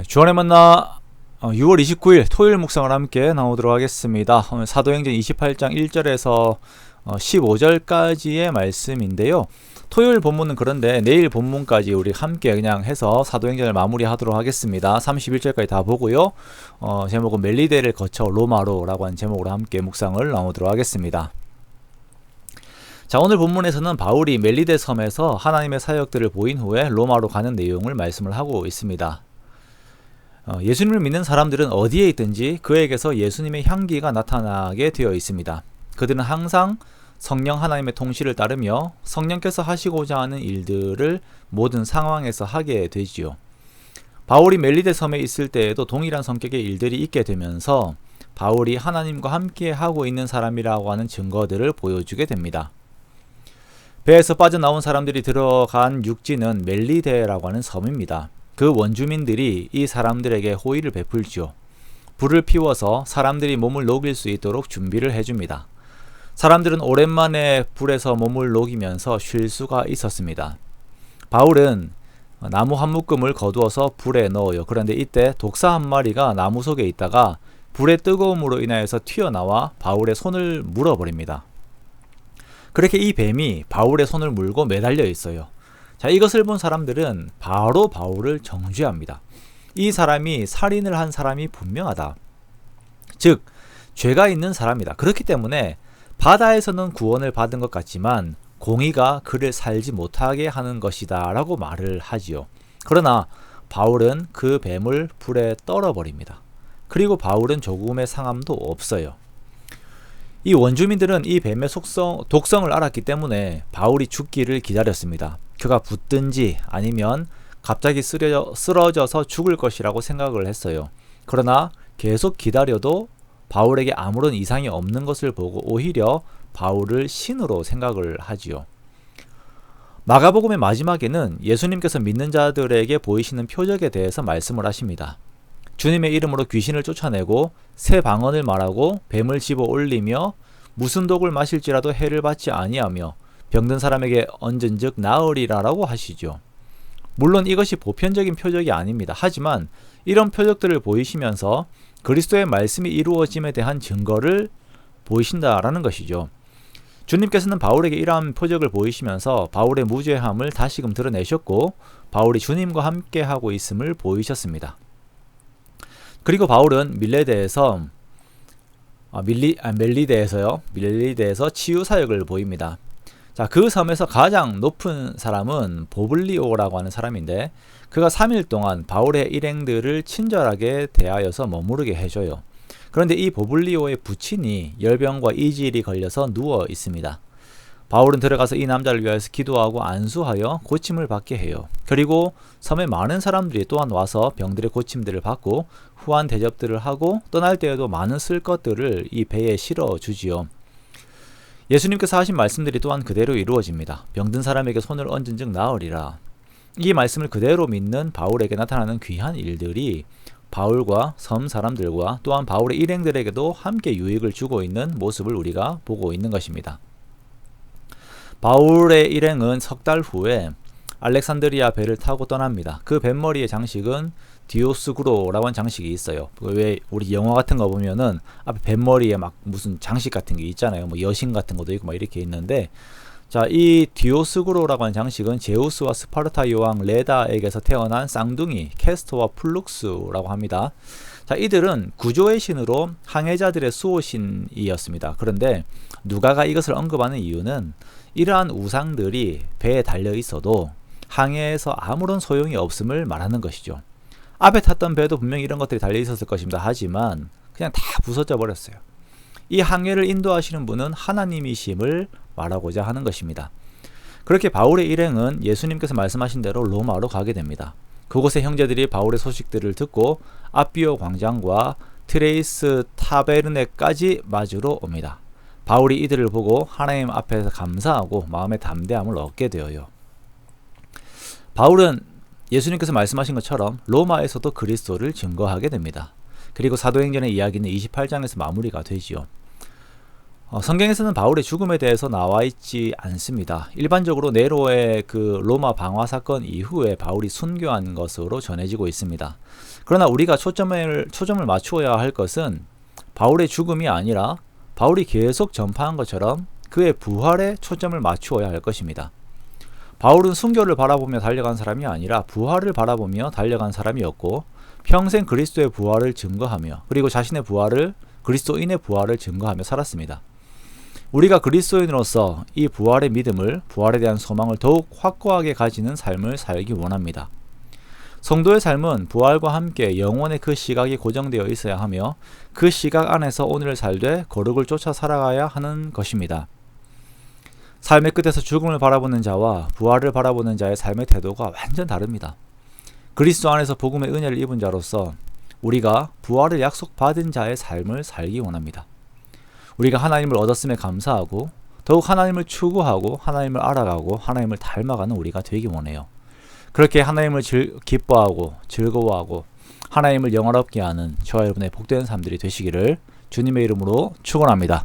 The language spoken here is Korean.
주안의 만나 6월 29일 토요일 묵상을 함께 나오도록 하겠습니다. 오늘 사도행전 28장 1절에서 15절까지의 말씀인데요. 토요일 본문은 그런데 내일 본문까지 우리 함께 그냥 해서 사도행전을 마무리하도록 하겠습니다. 31절까지 다 보고요. 제목은 멜리데를 거쳐 로마로 라고 하는 제목으로 함께 묵상을 나오도록 하겠습니다. 자, 오늘 본문에서는 바울이 멜리데 섬에서 하나님의 사역들을 보인 후에 로마로 가는 내용을 말씀을 하고 있습니다. 예수님을 믿는 사람들은 어디에 있든지 그에게서 예수님의 향기가 나타나게 되어 있습니다. 그들은 항상 성령 하나님의 통치를 따르며 성령께서 하시고자 하는 일들을 모든 상황에서 하게 되지요. 바울이 멜리데 섬에 있을 때에도 동일한 성격의 일들이 있게 되면서 바울이 하나님과 함께 하고 있는 사람이라고 하는 증거들을 보여주게 됩니다. 배에서 빠져나온 사람들이 들어간 육지는 멜리데라고 하는 섬입니다. 그 원주민들이 이 사람들에게 호의를 베풀죠. 불을 피워서 사람들이 몸을 녹일 수 있도록 준비를 해줍니다. 사람들은 오랜만에 불에서 몸을 녹이면서 쉴 수가 있었습니다. 바울은 나무 한 묶음을 거두어서 불에 넣어요. 그런데 이때 독사 한 마리가 나무 속에 있다가 불의 뜨거움으로 인하여서 튀어나와 바울의 손을 물어버립니다. 그렇게 이 뱀이 바울의 손을 물고 매달려 있어요. 자, 이것을 본 사람들은 바로 바울을 정죄합니다. 이 사람이 살인을 한 사람이 분명하다. 즉, 죄가 있는 사람이다. 그렇기 때문에 바다에서는 구원을 받은 것 같지만 공의가 그를 살지 못하게 하는 것이다 라고 말을 하지요. 그러나 바울은 그 뱀을 불에 떨어버립니다. 그리고 바울은 조금의 상함도 없어요. 이 원주민들은 이 뱀의 독성을 알았기 때문에 바울이 죽기를 기다렸습니다. 그가 붙든지 아니면 갑자기 쓰러져서 죽을 것이라고 생각을 했어요. 그러나 계속 기다려도 바울에게 아무런 이상이 없는 것을 보고 오히려 바울을 신으로 생각을 하지요. 마가복음의 마지막에는 예수님께서 믿는 자들에게 보이시는 표적에 대해서 말씀을 하십니다. 주님의 이름으로 귀신을 쫓아내고 새 방언을 말하고 뱀을 집어 올리며 무슨 독을 마실지라도 해를 받지 아니하며 병든 사람에게 언전즉 나으리라라고 하시죠. 물론 이것이 보편적인 표적이 아닙니다. 하지만 이런 표적들을 보이시면서 그리스도의 말씀이 이루어짐에 대한 증거를 보이신다라는 것이죠. 주님께서는 바울에게 이러한 표적을 보이시면서 바울의 무죄함을 다시금 드러내셨고 바울이 주님과 함께 하고 있음을 보이셨습니다. 그리고 바울은 멜리데에서 치유 사역을 보입니다. 자, 그 섬에서 가장 높은 사람은 보블리오라고 하는 사람인데 그가 3일 동안 바울의 일행들을 친절하게 대하여서 머무르게 해줘요. 그런데 이 보블리오의 부친이 열병과 이질이 걸려서 누워 있습니다. 바울은 들어가서 이 남자를 위하여서 기도하고 안수하여 고침을 받게 해요. 그리고 섬에 많은 사람들이 또한 와서 병들의 고침들을 받고 후한 대접들을 하고 떠날 때에도 많은 쓸 것들을 이 배에 실어주지요. 예수님께서 하신 말씀들이 또한 그대로 이루어집니다. 병든 사람에게 손을 얹은즉 나으리라. 이 말씀을 그대로 믿는 바울에게 나타나는 귀한 일들이 바울과 섬 사람들과 또한 바울의 일행들에게도 함께 유익을 주고 있는 모습을 우리가 보고 있는 것입니다. 바울의 일행은 석 달 후에 알렉산드리아 배를 타고 떠납니다. 그 뱃머리의 장식은 디오스구로라고 하는 장식이 있어요. 왜 우리 영화 같은 거 보면은 앞에 뱃머리에 막 무슨 장식 같은 게 있잖아요. 뭐 여신 같은 것도 있고 막 이렇게 있는데, 자, 이 디오스구로라고 하는 장식은 제우스와 스파르타 여왕 레다에게서 태어난 쌍둥이 캐스토와 플룩스라고 합니다. 자, 이들은 구조의 신으로 항해자들의 수호신이었습니다. 그런데 누가가 이것을 언급하는 이유는 이러한 우상들이 배에 달려 있어도 항해에서 아무런 소용이 없음을 말하는 것이죠. 앞에 탔던 배도 분명히 이런 것들이 달려 있었을 것입니다. 하지만 그냥 다 부서져 버렸어요. 이 항해를 인도하시는 분은 하나님이심을 말하고자 하는 것입니다. 그렇게 바울의 일행은 예수님께서 말씀하신 대로 로마로 가게 됩니다. 그곳의 형제들이 바울의 소식들을 듣고 아비오 광장과 트레이스 타베르네까지 맞으러 옵니다. 바울이 이들을 보고 하나님 앞에서 감사하고 마음의 담대함을 얻게 되어요. 바울은 예수님께서 말씀하신 것처럼 로마에서도 그리스도를 증거하게 됩니다. 그리고 사도행전의 이야기는 28장에서 마무리가 되지요. 성경에서는 바울의 죽음에 대해서 나와 있지 않습니다. 일반적으로 네로의 그 로마 방화 사건 이후에 바울이 순교한 것으로 전해지고 있습니다. 그러나 우리가 초점을 맞추어야 할 것은 바울의 죽음이 아니라 바울이 계속 전파한 것처럼 그의 부활에 초점을 맞추어야 할 것입니다. 바울은 순교를 바라보며 달려간 사람이 아니라 부활을 바라보며 달려간 사람이었고, 평생 그리스도의 부활을 증거하며 그리고 자신의 부활을, 그리스도인의 부활을 증거하며 살았습니다. 우리가 그리스도인으로서 이 부활의 믿음을, 부활에 대한 소망을 더욱 확고하게 가지는 삶을 살기 원합니다. 성도의 삶은 부활과 함께 영혼의 그 시각이 고정되어 있어야 하며 그 시각 안에서 오늘을 살되 거룩을 쫓아 살아가야 하는 것입니다. 삶의 끝에서 죽음을 바라보는 자와 부활을 바라보는 자의 삶의 태도가 완전 다릅니다. 그리스도 안에서 복음의 은혜를 입은 자로서 우리가 부활을 약속받은 자의 삶을 살기 원합니다. 우리가 하나님을 얻었음에 감사하고 더욱 하나님을 추구하고 하나님을 알아가고 하나님을 닮아가는 우리가 되기 원해요. 그렇게 하나님을 기뻐하고 즐거워하고 하나님을 영화롭게 하는 저와 여러분의 복된 삶들이 되시기를 주님의 이름으로 축원합니다.